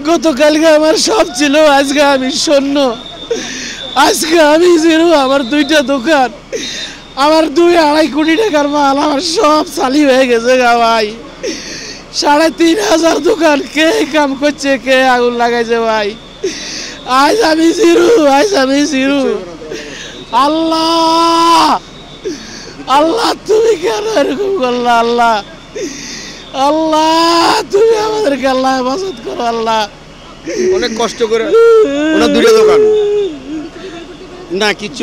গতকালকে আমার সব ছিল, আজকে আমি শূন্য, আজকে আমি জিরো। আমার 2টা দোকান, আমার 2-2.5 কোটি টাকার মাল আমার সব চালি হয়ে গেছে গা ভাই। 3,500 দোকান, কে কাম করছে, কে আগুন লাগাইছে ভাই। আজ আমি জিরো, আজ আমি জিরো। আল্লাহ আল্লাহ, তুমি কেন এরকম করলা? আল্লাহ আল্লাহ, তুমি আমাদেরকে আল্লাহ হেফাজত করো। আল্লাহ অনেক কষ্ট করে ওনার 2টা দোকান না কিচ্ছু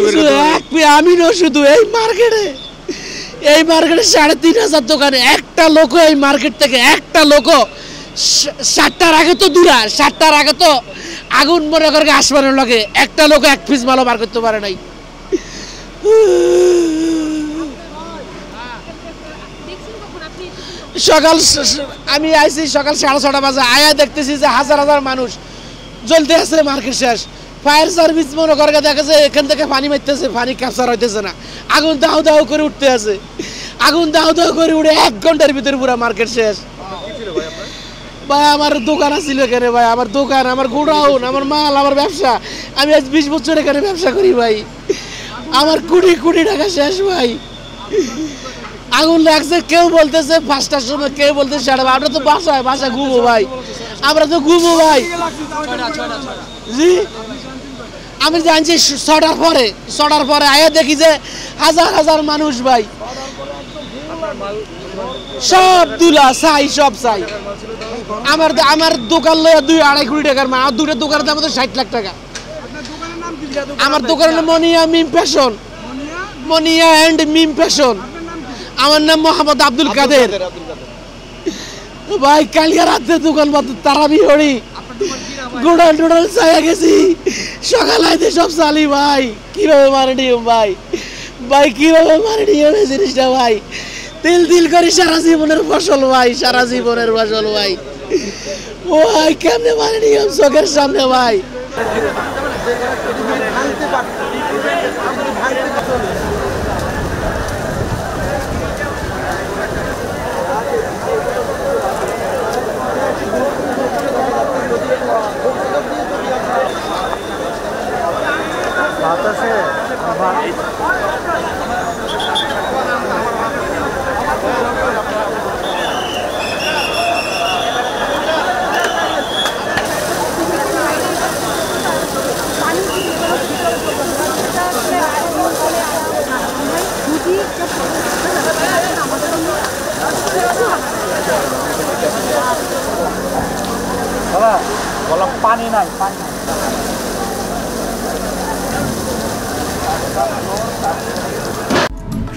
আমি না, শুধু এই মার্কেটে 3,500 দোকানে একটা লোক, এই মার্কেট থেকে একটা লোক 7টার আগে তো দূরা, 7টার আগে তো আগুন মনে করে আসমানের লগে একটা লোক 1 পিস মালও বার করতে পারে নাই। সকাল আমি আইছি সকাল 6:30 বাজে, আয়া দেখতেছি যে হাজার হাজার মানুষ জ্বলতে আছে, মার্কেট শেষ। ফায়ার সার্ভিস মনে করে দেখেছে এখান থেকে পানি মারতেছে, পানি ক্যাপচার হইতেছে না, আগুন দাও দাও করে উঠতে আছে, আগুন দাও দাও করে উঠে 1 ঘন্টার ভিতরে পুরো মার্কেট শেষ। ভাই আমার দোকান আছিল এখানে, ভাই আমার দোকান, আমার গোডাউন, আমার মাল, আমার ব্যবসা। আমি আজ 20 বছর এখানে ব্যবসা করি ভাই। আমার কোটি কোটি টাকা শেষ ভাই। আগুন লাগছে, কেউ বলতেছে 5টার সময়, কেউ বলতেছে 12:30। আমরা তো বাসায় ঘুমো ভাই, আমরা তো ঘুমো ভাই। জি আমি জানছি 6টার পরে আয়া দেখি যে হাজার হাজার মানুষ ভাই, সব দুলা চাই, সব চাই। আমার দোকান লইয়া 2-2.5 কোটি টাকার মাল, আর 2টা দোকানের দাম তো 60 লাখ টাকা। আমার দোকানের মনিয়া মিম ফ্যাশন, মনিয়া এন্ড মিম ফ্যাশন। আমার নাম মোহাম্মদ আব্দুল কাদের ভাই। কালকে রাতে দোকান বন্ধ, তারাবি হরি গোডাউন টোডাউন চাইয়া গেছি, সকাল আইতে সব চালি ভাই। কিভাবে মারে নিয়ম ভাই, ভাই কিভাবে মারে নিয়ম এই জিনিসটা ভাই। তিল তিল করে সারা জীবনের ফসল ভাই, সারা জীবনের ফসল ভাই। ও ভাই কেমনে মারে নিয়ম চোখের সামনে ভাই। পানি নাই, পানি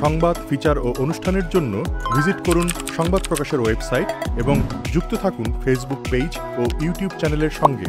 সংবাদ, ফিচার ও অনুষ্ঠানের জন্য ভিজিট করুন সংবাদ প্রকাশের ওয়েবসাইট এবং যুক্ত থাকুন ফেসবুক পেজ ও ইউটিউব চ্যানেলের সঙ্গে।